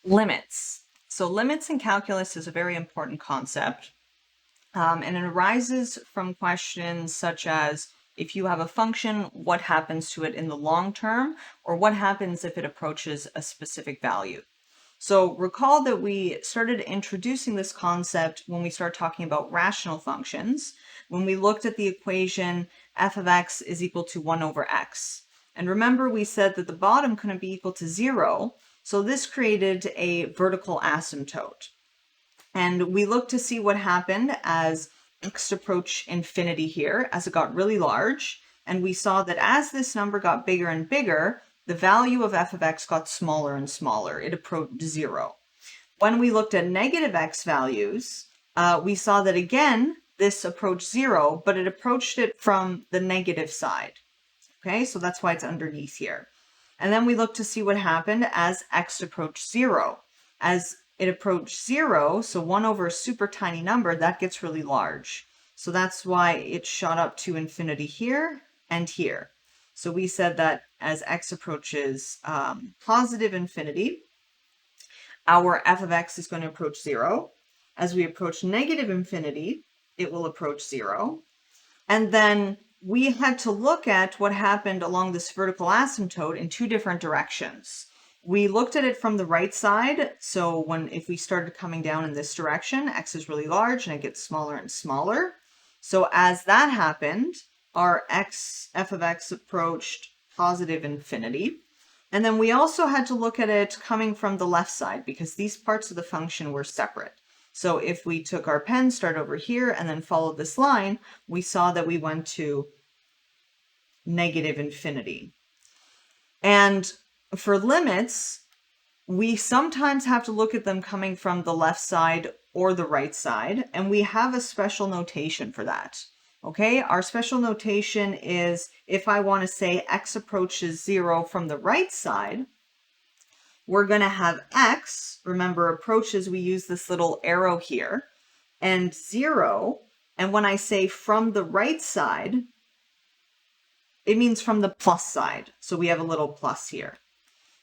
Limits. So limits in calculus is a very important concept, and it arises from questions such as, if you have a function, what happens to it in the long term, or what happens if it approaches a specific value? So recall that we started introducing this concept when we started talking about rational functions, when we looked at the equation f of x is equal to 1 over x. And remember, we said that the bottom couldn't be equal to 0, so this created a vertical asymptote. And we looked to see what happened as x approached infinity here, as it got really large. And we saw that as this number got bigger and bigger, the value of f of x got smaller and smaller. It approached 0. When we looked at negative x values, we saw that again, this approached 0, but it approached it from the negative side. Okay, so that's why it's underneath here. And then we looked to see what happened as x approached 0. As it approached 0, so 1 over a super tiny number, that gets really large. So that's why it shot up to infinity here and here. So we said that as x approaches positive infinity, our f of x is going to approach 0. As we approach negative infinity, it will approach 0. And then we had to look at what happened along this vertical asymptote in two different directions. We looked at it from the right side. So if we started coming down in this direction, x is really large and it gets smaller and smaller. So as that happened, our f of x approached positive infinity. And then we also had to look at it coming from the left side because these parts of the function were separate. So if we took our pen, start over here, and then followed this line, we saw that we went to negative infinity. And for limits, we sometimes have to look at them coming from the left side or the right side, and we have a special notation for that. Okay, our special notation is if I want to say x approaches 0 from the right side, we're going to have x, remember approaches, we use this little arrow here, and 0, and when I say from the right side, it means from the plus side. So we have a little plus here.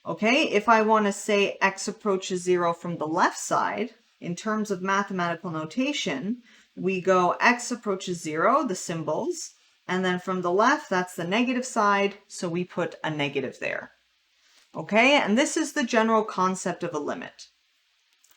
Okay, if I want to say x approaches 0 from the left side, in terms of mathematical notation, we go x approaches 0, the symbols, and then from the left, that's the negative side, so we put a negative there. Okay, and this is the general concept of a limit.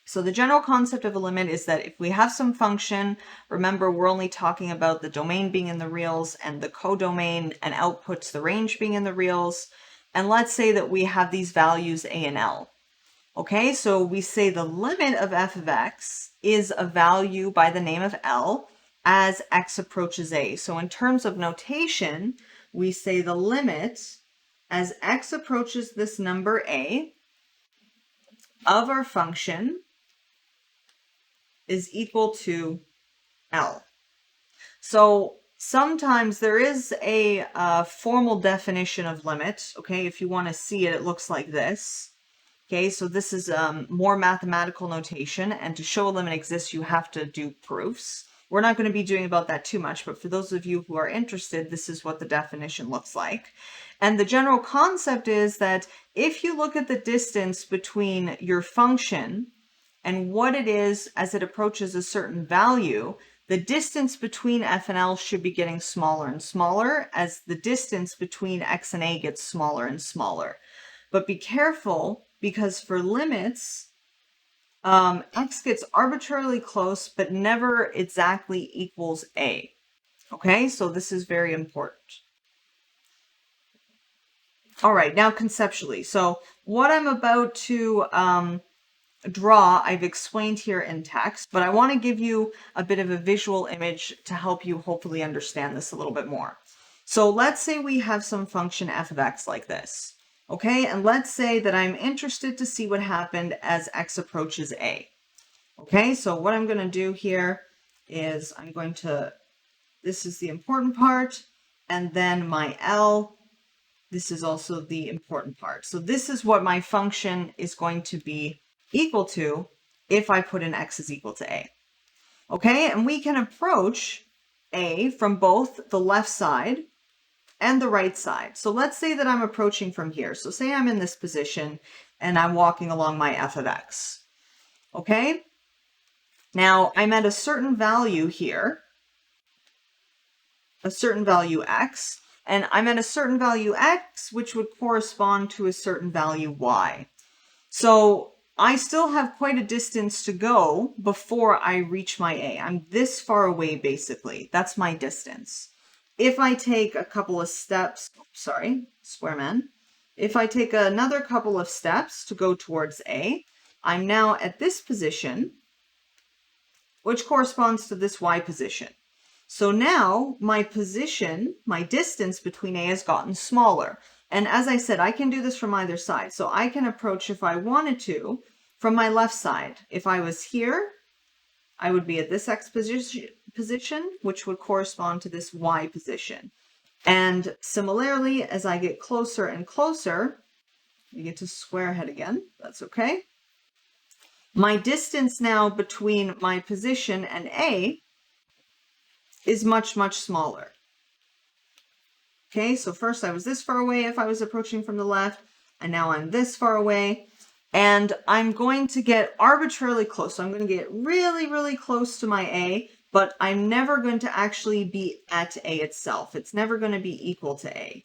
So the general concept of a limit is that if we have some function, remember we're only talking about the domain being in the reals and the codomain and outputs, the range being in the reals. And let's say that we have these values a and l. Okay, so we say the limit of f of x is a value by the name of L as x approaches a. So in terms of notation, we say the limit as x approaches this number a of our function is equal to L. So sometimes there is a formal definition of limit. Okay, if you want to see it, it looks like this. Okay, so this is more mathematical notation, and to show a limit exists, you have to do proofs. We're not going to be doing about that too much, but for those of you who are interested, this is what the definition looks like. And the general concept is that if you look at the distance between your function and what it is as it approaches a certain value, the distance between f and L should be getting smaller and smaller as the distance between x and a gets smaller and smaller. But be careful, because for limits, x gets arbitrarily close, but never exactly equals a. Okay, so this is very important. All right, now conceptually. So what I'm about to draw, I've explained here in text, but I want to give you a bit of a visual image to help you hopefully understand this a little bit more. So let's say we have some function f of x like this. Okay, and let's say that I'm interested to see what happened as x approaches a. Okay, so what I'm going to do here is this is the important part, and then my L, this is also the important part. So this is what my function is going to be equal to if I put in x is equal to a. Okay, and we can approach a from both the left side and the right side. So let's say that I'm approaching from here. So say I'm in this position and I'm walking along my f of x. Okay? Now I'm at a certain value here, a certain value x, and I'm at a certain value x, which would correspond to a certain value y. So I still have quite a distance to go before I reach my A. I'm this far away, basically. That's my distance. If I take a couple of steps, sorry, square man. If I take another couple of steps to go towards A, I'm now at this position, which corresponds to this Y position. So now my position, my distance between A has gotten smaller. And as I said, I can do this from either side. So I can approach, if I wanted to, from my left side. If I was here, I would be at this X position, which would correspond to this Y position. And similarly, as I get closer and closer, we get to square ahead again. That's okay. My distance now between my position and A is much, much smaller. Okay, so first I was this far away if I was approaching from the left, and now I'm this far away, and I'm going to get arbitrarily close. So I'm going to get really, really close to my A, but I'm never going to actually be at A itself. It's never going to be equal to A.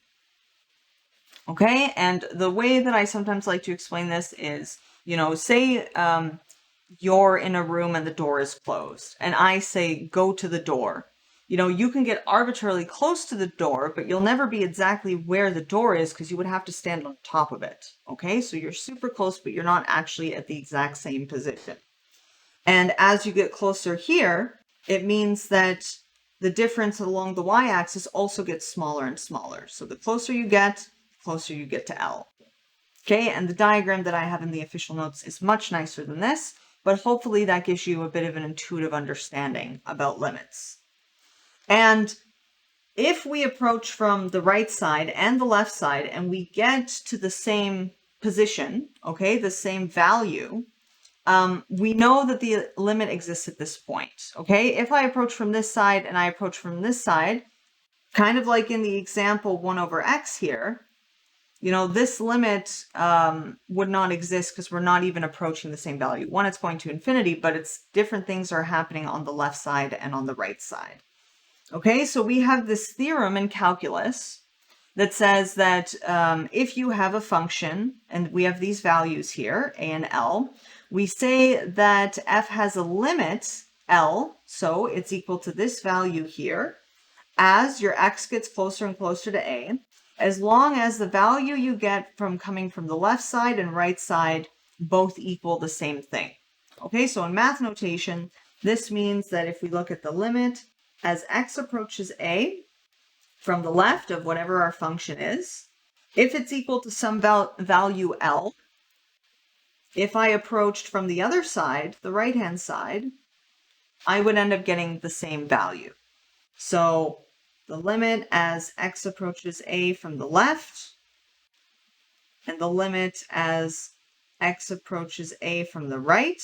Okay, and the way that I sometimes like to explain this is, you know, say you're in a room and the door is closed, and I say, go to the door. You know, you can get arbitrarily close to the door, but you'll never be exactly where the door is because you would have to stand on top of it. Okay, so you're super close, but you're not actually at the exact same position. And as you get closer here, it means that the difference along the y-axis also gets smaller and smaller. So the closer you get to L. Okay, and the diagram that I have in the official notes is much nicer than this, but hopefully that gives you a bit of an intuitive understanding about limits. And if we approach from the right side and the left side and we get to the same position, okay, the same value, we know that the limit exists at this point, okay? If I approach from this side and I approach from this side, kind of like in the example 1 over x here, you know, this limit would not exist because we're not even approaching the same value. One, it's going to infinity, but it's different things are happening on the left side and on the right side. Okay, so we have this theorem in calculus that says that if you have a function, and we have these values here, a and L, we say that f has a limit, L, so it's equal to this value here, as your x gets closer and closer to a, as long as the value you get from coming from the left side and right side both equal the same thing. Okay, so in math notation, this means that if we look at the limit as x approaches a from the left of whatever our function is, if it's equal to some value L, if I approached from the other side, the right-hand side, I would end up getting the same value. So the limit as x approaches a from the left and the limit as x approaches a from the right,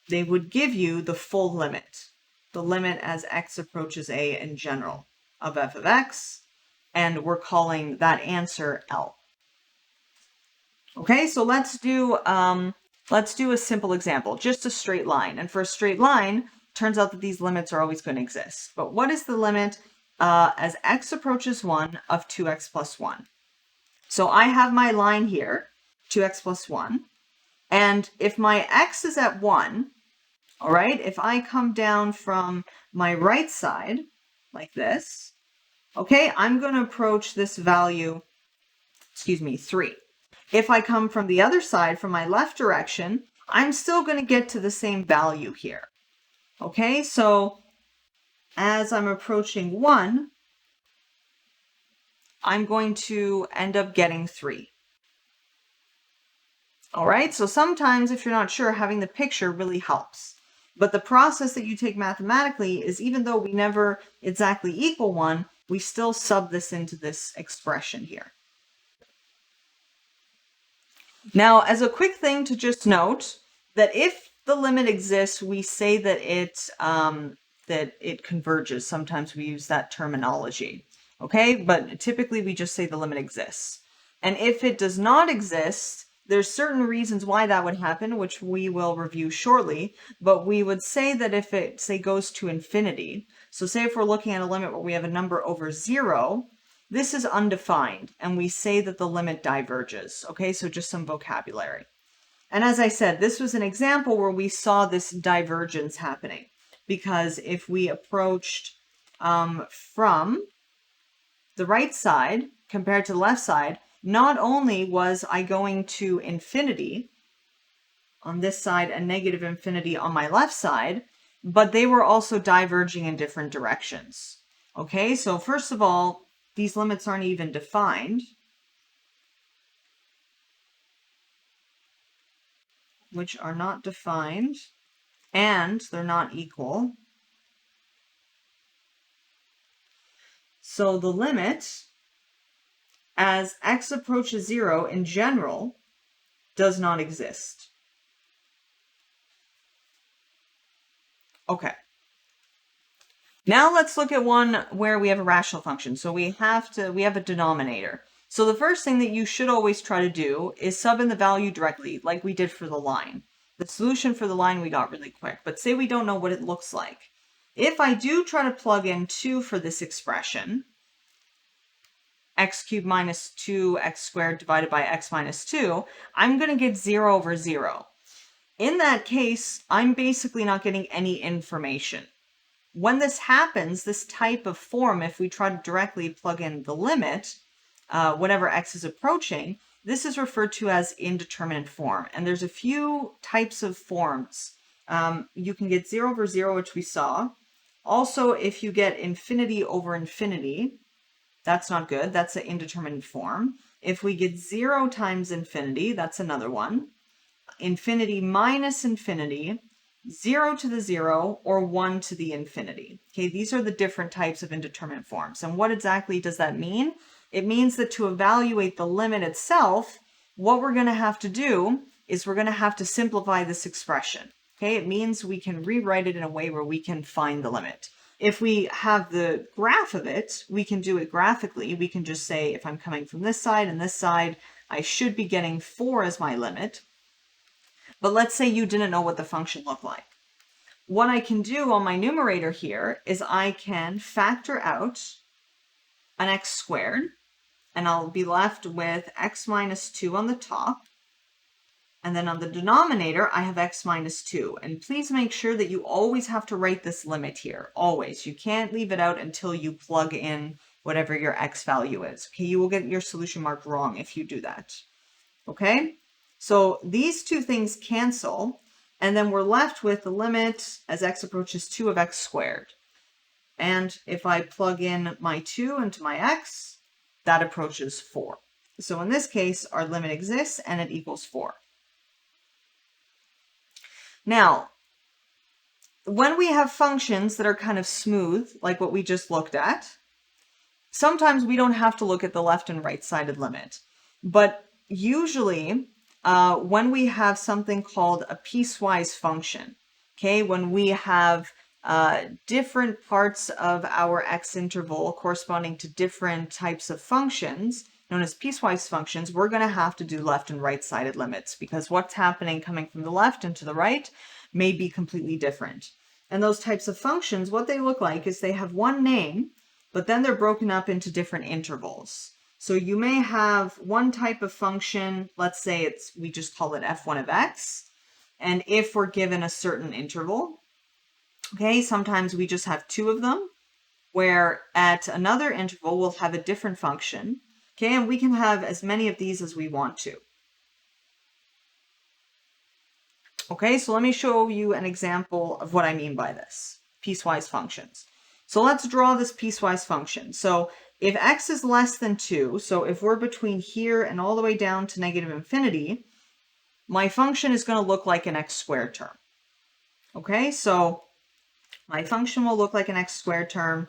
they would give you the full limit. The limit as x approaches a in general of f of x, and we're calling that answer L. Okay, so let's do a simple example, just a straight line. And for a straight line, turns out that these limits are always going to exist. But what is the limit as x approaches 1 of 2x plus 1? So I have my line here, 2x plus 1, and if my x is at 1, all right, if I come down from my right side, like this, okay, I'm going to approach this value, 3. If I come from the other side, from my left direction, I'm still going to get to the same value here. Okay, so as I'm approaching 1, I'm going to end up getting 3. All right, so sometimes if you're not sure, having the picture really helps. But the process that you take mathematically is, even though we never exactly equal 1, we still sub this into this expression here. Now, as a quick thing to just note, that if the limit exists, we say that it converges. Sometimes we use that terminology. Okay, but typically we just say the limit exists. And if it does not exist, there's certain reasons why that would happen, which we will review shortly, but we would say that if it, say, goes to infinity, so say if we're looking at a limit where we have a number over 0, this is undefined, and we say that the limit diverges. Okay, so just some vocabulary. And as I said, this was an example where we saw this divergence happening, because if we approached from the right side compared to the left side, not only was I going to infinity on this side and negative infinity on my left side, but they were also diverging in different directions. Okay, so first of all, these limits aren't even defined, which are not defined, and they're not equal. So the limit as x approaches 0 in general does not exist. Okay. Now let's look at one where we have a rational function. So we have a denominator. So the first thing that you should always try to do is sub in the value directly, like we did for the line. The solution for the line we got really quick, but say we don't know what it looks like. If I do try to plug in 2 for this expression, x cubed minus 2x squared divided by x minus 2, I'm going to get 0 over 0. In that case, I'm basically not getting any information. When this happens, this type of form, if we try to directly plug in the limit, whenever x is approaching, this is referred to as indeterminate form. And there's a few types of forms. You can get 0 over 0, which we saw. Also, if you get infinity over infinity, that's not good. That's an indeterminate form. If we get 0 times infinity, that's another one. Infinity minus infinity, 0 to the 0, or 1 to the infinity. Okay, these are the different types of indeterminate forms. And what exactly does that mean? It means that to evaluate the limit itself, what we're going to have to do is we're going to have to simplify this expression. Okay, it means we can rewrite it in a way where we can find the limit. If we have the graph of it, we can do it graphically. We can just say if I'm coming from this side and this side, I should be getting 4 as my limit. But let's say you didn't know what the function looked like. What I can do on my numerator here is I can factor out an x squared, and I'll be left with x minus 2 on the top. And then on the denominator, I have x minus 2. And please make sure that you always have to write this limit here. Always. You can't leave it out until you plug in whatever your x value is. Okay, you will get your solution marked wrong if you do that. Okay? So these two things cancel, and then we're left with the limit as x approaches 2 of x squared. And if I plug in my 2 into my x, that approaches 4. So in this case, our limit exists and it equals 4. Now, when we have functions that are kind of smooth, like what we just looked at, sometimes we don't have to look at the left and right-sided limit. But usually, when we have something called a piecewise function, okay, when we have different parts of our x interval corresponding to different types of functions, known as piecewise functions, we're going to have to do left and right-sided limits because what's happening coming from the left and to the right may be completely different. And those types of functions, what they look like is they have one name, but then they're broken up into different intervals. So you may have one type of function, let's say we just call it f1 of x, and if we're given a certain interval, okay, sometimes we just have 2 of them, where at another interval we'll have a different function, okay, and we can have as many of these as we want to. Okay, so let me show you an example of what I mean by this, piecewise functions. So let's draw this piecewise function. So if x is less than 2, so if we're between here and all the way down to negative infinity, my function is going to look like an x squared term. Okay, so my function will look like an x squared term.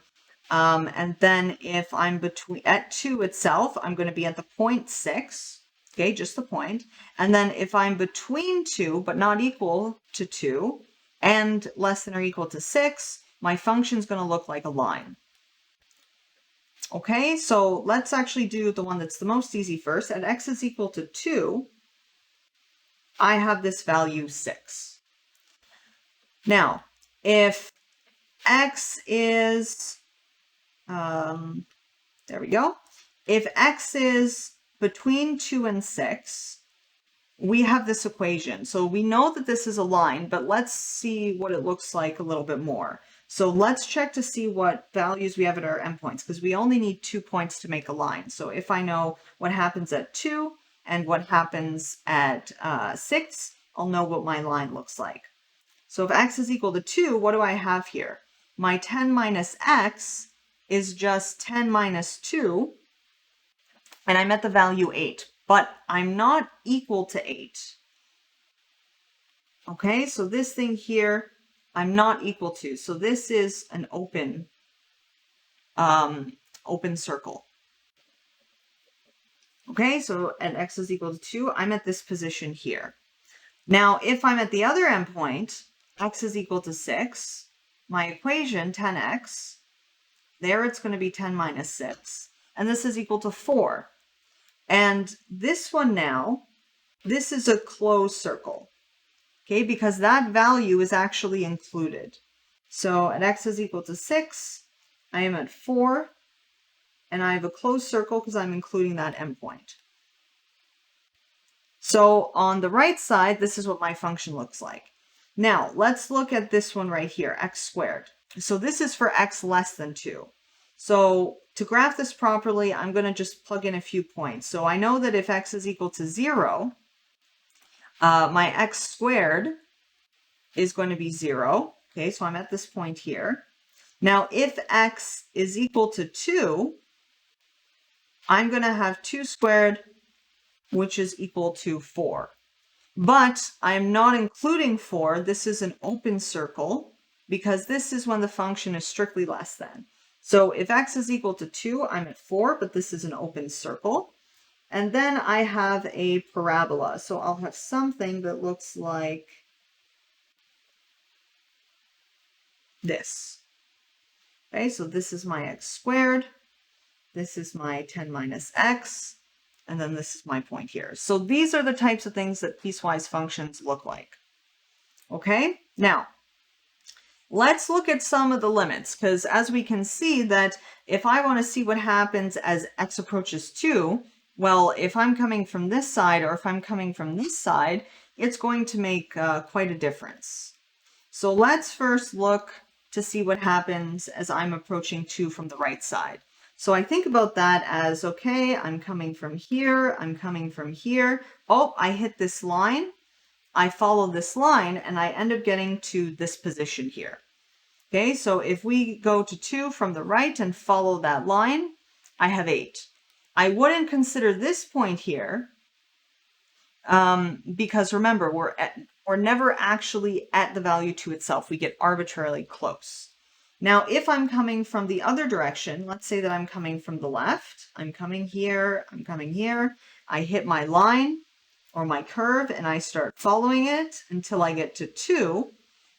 And then if I'm at 2 itself, I'm going to be at the point 6. Okay, just the point. And then if I'm between 2, but not equal to 2, and less than or equal to 6, my function is going to look like a line. Okay, so let's actually do the one that's the most easy first. At x is equal to 2, I have this value 6. Now, if x is, there we go. If x is between 2 and 6, we have this equation. So we know that this is a line, but let's see what it looks like a little bit more. So let's check to see what values we have at our endpoints, because we only need 2 points to make a line. So if I know what happens at 2 and what happens at 6, I'll know what my line looks like. So if x is equal to 2, what do I have here? My 10 minus x is just 10 minus 2, and I'm at the value 8, but I'm not equal to 8. Okay, so this thing here, I'm not equal to. So this is an open circle. Okay, so at x is equal to 2, I'm at this position here. Now, if I'm at the other endpoint, x is equal to 6, my equation, 10x, there it's going to be 10 minus 6, and this is equal to 4. And this one now, this is a closed circle, okay, because that value is actually included. So at x is equal to 6, I am at 4, and I have a closed circle because I'm including that endpoint. So on the right side, this is what my function looks like. Now, let's look at this one right here, x squared. So this is for x less than 2. So to graph this properly, I'm going to just plug in a few points. So I know that if x is equal to 0, my x squared is going to be 0. Okay, so I'm at this point here. Now, if x is equal to 2, I'm going to have 2 squared, which is equal to 4. But I'm not including 4. This is an open circle because this is when the function is strictly less than. So if x is equal to 2, I'm at 4, but this is an open circle. And then I have a parabola. So I'll have something that looks like this. Okay, so this is my x squared. This is my 10 minus x. And then this is my point here. So these are the types of things that piecewise functions look like. Okay, now let's look at some of the limits, because as we can see that if I want to see what happens as x approaches 2, well, if I'm coming from this side or if I'm coming from this side, it's going to make quite a difference. So let's first look to see what happens as I'm approaching 2 from the right side. So I think about that as, okay, I'm coming from here, I'm coming from here. Oh, I hit this line. I follow this line and I end up getting to this position here. Okay, so if we go to 2 from the right and follow that line, I have 8. I wouldn't consider this point here because remember, we're never actually at the value 2 itself. We get arbitrarily close. Now, if I'm coming from the other direction, let's say that I'm coming from the left, I'm coming here, I hit my line or my curve and I start following it until I get to 2,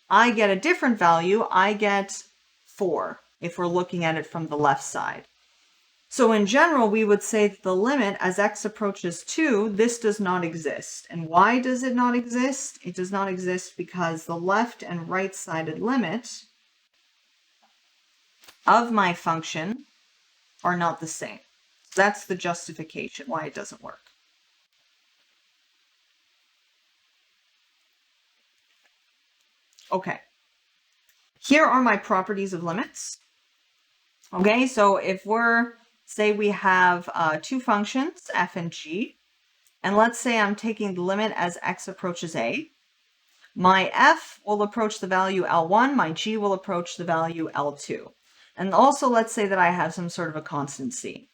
I get a different value. I get 4 if we're looking at it from the left side. So in general, we would say that the limit as x approaches 2, this does not exist. And why does it not exist? It does not exist because the left and right-sided limit of my function are not the same. That's the justification why it doesn't work. Okay, here are my properties of limits. Okay, so if say we have 2 functions, f and g, and let's say I'm taking the limit as x approaches a, my f will approach the value L1, my g will approach the value L2. And also let's say that I have some sort of a constant c.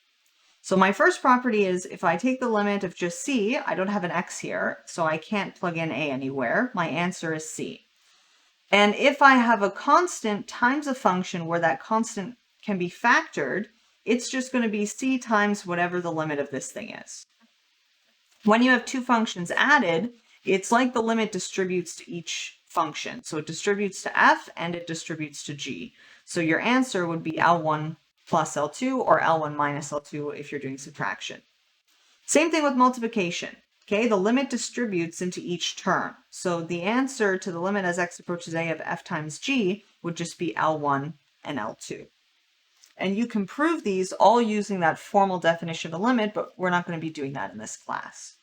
So my first property is if I take the limit of just c, I don't have an x here, so I can't plug in a anywhere. My answer is c. And if I have a constant times a function where that constant can be factored, it's just going to be c times whatever the limit of this thing is. When you have 2 functions added, it's like the limit distributes to each function. So it distributes to f and it distributes to g. So your answer would be L1 plus L2 or L1 minus L2 if you're doing subtraction. Same thing with multiplication. Okay, the limit distributes into each term. So the answer to the limit as x approaches a of f times g would just be L1 and L2. And you can prove these all using that formal definition of a limit, but we're not going to be doing that in this class.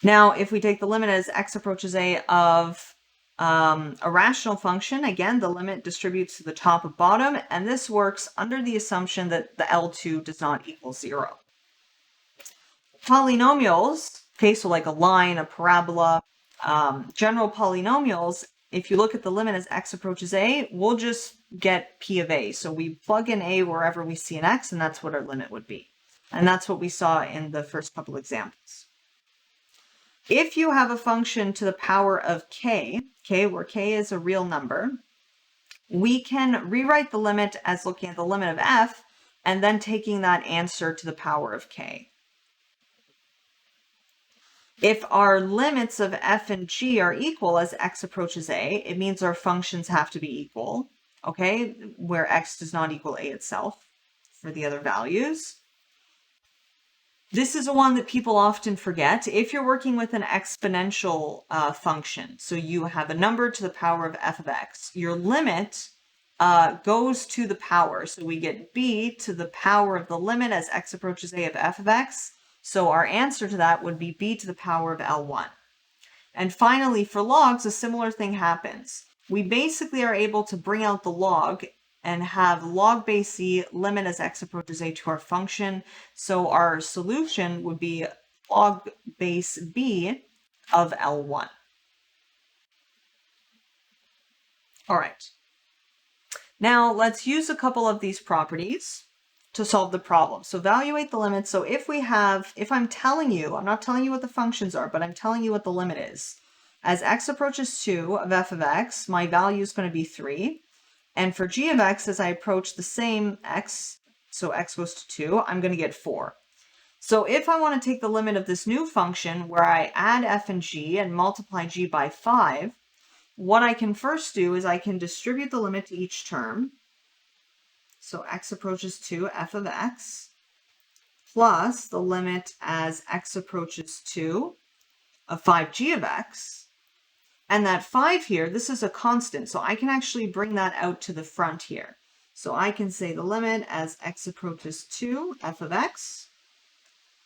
Now, if we take the limit as x approaches a of a rational function, again, the limit distributes to the top and bottom, and this works under the assumption that the L2 does not equal 0. Polynomials, okay, so like a line, a parabola, general polynomials, if you look at the limit as x approaches a, we'll just get p of a. So we plug in a wherever we see an x, and that's what our limit would be. And that's what we saw in the first couple examples. If you have a function to the power of k, okay, where k is a real number, we can rewrite the limit as looking at the limit of f and then taking that answer to the power of k. If our limits of f and g are equal as x approaches a, it means our functions have to be equal, okay, where x does not equal a itself for the other values. This is a one that people often forget. If you're working with an exponential function, so you have a number to the power of f of x, your limit goes to the power. So we get b to the power of the limit as x approaches a of f of x. So our answer to that would be b to the power of L1. And finally, for logs, a similar thing happens. We basically are able to bring out the log and have log base c limit as x approaches a to our function. So our solution would be log base b of L1. All right. Now let's use a couple of these properties to solve the problem. So evaluate the limit. So if I'm telling you, I'm not telling you what the functions are, but I'm telling you what the limit is. As x approaches 2 of f of x, my value is going to be 3. And for g of x, as I approach the same x, so x goes to 2, I'm going to get 4. So if I want to take the limit of this new function where I add f and g and multiply g by 5, what I can first do is I can distribute the limit to each term. So x approaches 2 f of x plus the limit as x approaches 2 of 5g of x. And that 5 here, this is a constant, so I can actually bring that out to the front here. So I can say the limit as x approaches 2 f of x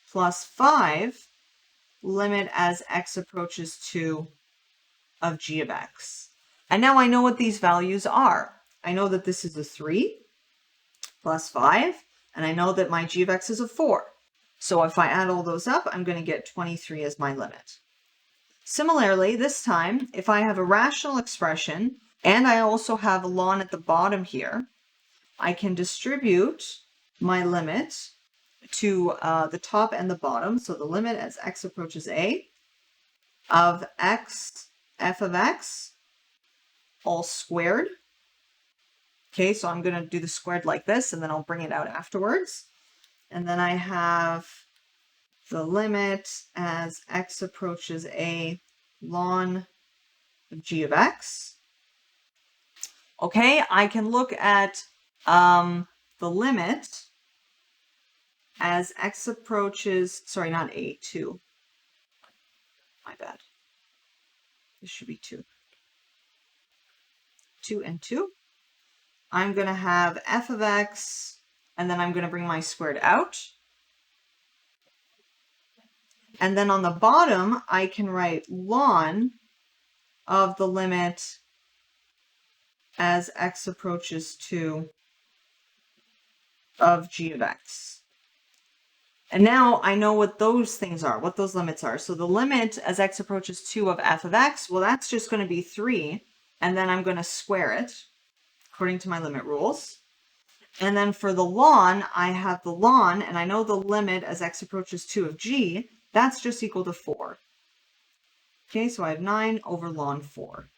plus 5 limit as x approaches 2 of g of x. And now I know what these values are. I know that this is a 3 plus 5, and I know that my g of x is a 4. So if I add all those up, I'm going to get 23 as my limit. Similarly, this time, if I have a rational expression, and I also have a ln at the bottom here, I can distribute my limit to the top and the bottom. So the limit as x approaches a of x f of x all squared. Okay, so I'm going to do the squared like this, and then I'll bring it out afterwards. And then I have the limit as x approaches a ln of g of x. Okay, I can look at the limit as x approaches, sorry, not 8, 2. My bad. This should be 2. 2 and 2. I'm going to have f of x, and then I'm going to bring my squared out. And then on the bottom, I can write ln of the limit as x approaches 2 of g of x. And now I know what those things are, what those limits are. So the limit as x approaches 2 of f of x, well, that's just going to be 3. And then I'm going to square it according to my limit rules. And then for the ln, I have the ln, and I know the limit as x approaches 2 of g, that's just equal to 4. Okay, so I have 9 over ln 4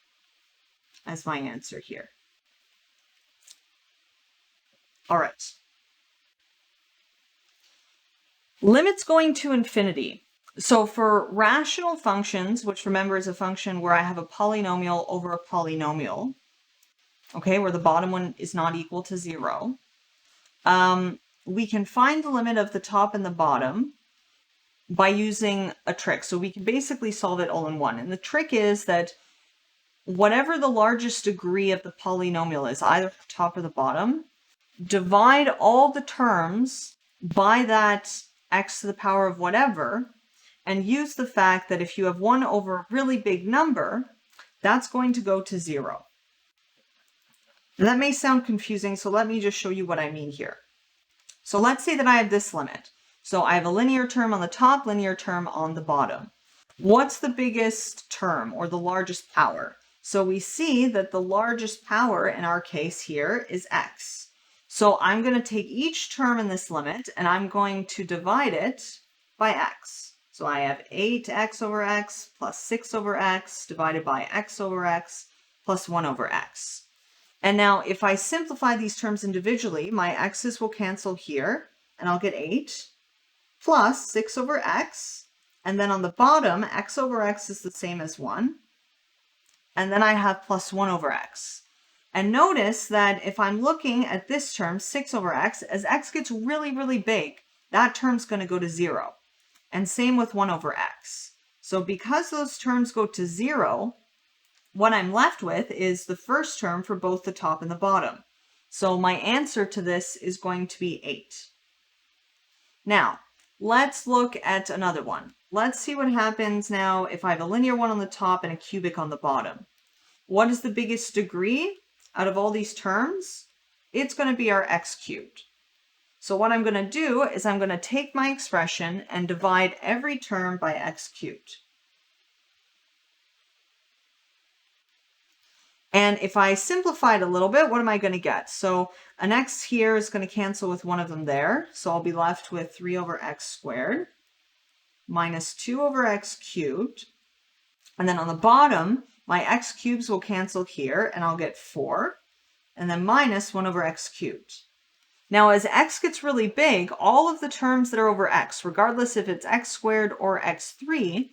as my answer here. All right. Limits going to infinity. So for rational functions, which remember is a function where I have a polynomial over a polynomial, okay, where the bottom one is not equal to 0, we can find the limit of the top and the bottom by using a trick. So we can basically solve it all in one. And the trick is that whatever the largest degree of the polynomial is, either the top or the bottom, divide all the terms by that x to the power of whatever, and use the fact that if you have 1 over a really big number, that's going to go to 0. And that may sound confusing, so let me just show you what I mean here. So let's say that I have this limit. So I have a linear term on the top, linear term on the bottom. What's the biggest term or the largest power? So we see that the largest power in our case here is x. So I'm going to take each term in this limit and I'm going to divide it by x. So I have 8x over x plus 6 over x divided by x over x plus 1 over x. And now if I simplify these terms individually, my x's will cancel here and I'll get 8 plus 6 over x. And then on the bottom, x over x is the same as 1. And then I have plus 1 over x. And notice that if I'm looking at this term, 6 over x, as x gets really, really big, that term's going to go to 0. And same with 1 over x. So because those terms go to 0, what I'm left with is the first term for both the top and the bottom. So my answer to this is going to be 8. Now, let's look at another one. Let's see what happens now if I have a linear one on the top and a cubic on the bottom. What is the biggest degree out of all these terms? It's going to be our x cubed. So what I'm going to do is I'm going to take my expression and divide every term by x cubed. And if I simplify it a little bit, what am I going to get? So an x here is going to cancel with one of them there. So I'll be left with 3 over x squared minus 2 over x cubed. And then on the bottom, my x cubes will cancel here and I'll get 4. And then minus 1 over x cubed. Now as x gets really big, all of the terms that are over x, regardless if it's x squared or x3,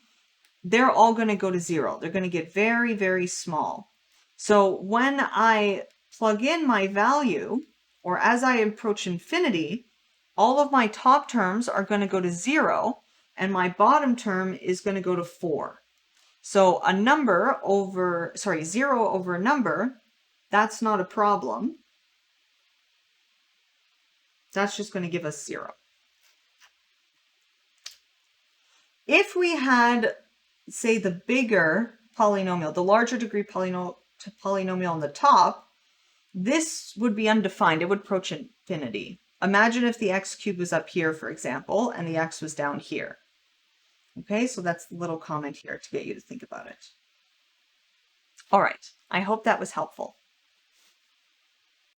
they're all going to go to 0. They're going to get very, very small. So when I plug in my value, or as I approach infinity, all of my top terms are going to go to 0, and my bottom term is going to go to 4. So a number over, 0 over a number, that's not a problem. That's just going to give us 0. If we had, say, the bigger polynomial, the larger degree polynomial on the top, this would be undefined. It would approach infinity. Imagine if the x cubed was up here, for example, and the x was down here. Okay, so that's the little comment here to get you to think about it. All right, I hope that was helpful.